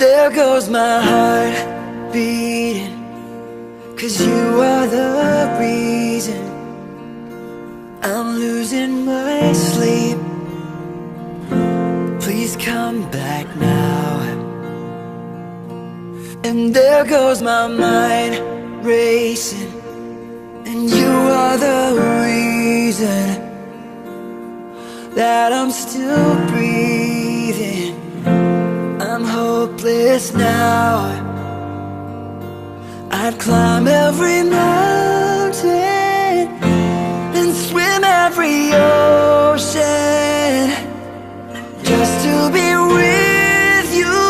There goes my heart beating, 'cause you are the reason I'm losing my sleep. Please come back now. And there goes my mind racing, and you are the reason that I'm still breathing. I'm hopeless now. I'd climb every mountain and swim every ocean just to be with you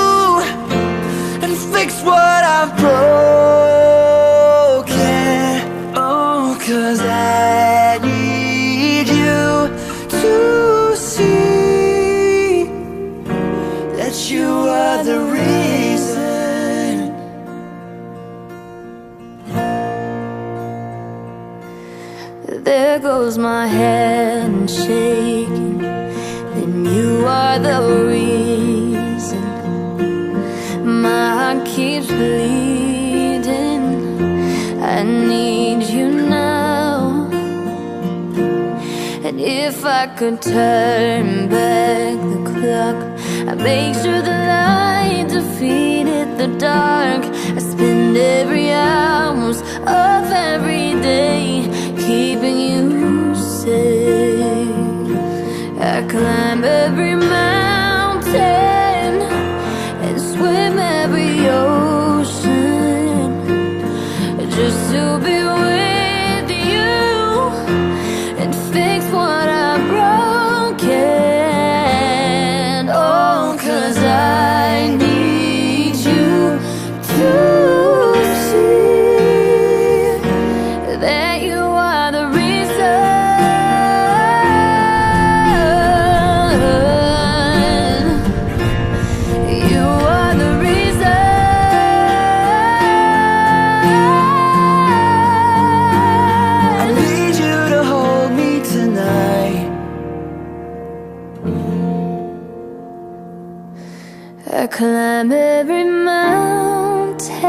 and fix what I've broken. Oh, 'cause I need you to see that you are the reason. There goes my hand shaking, and you are the reason my heart keeps bleeding. I need you now, and if I could turn back the clock, I'd make sure the light defeated the dark. I spend every hours of every day keeping you safe. I climb every mountain and swim every ocean just to be with you and fix what I've broken. Oh, 'cause I need you to see that you are the reason. You are the reason. I need you to hold me tonight. I climb every mountain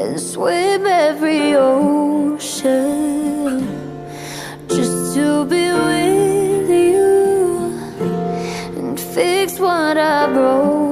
and swim every ocean just to be with you and fix what I broke.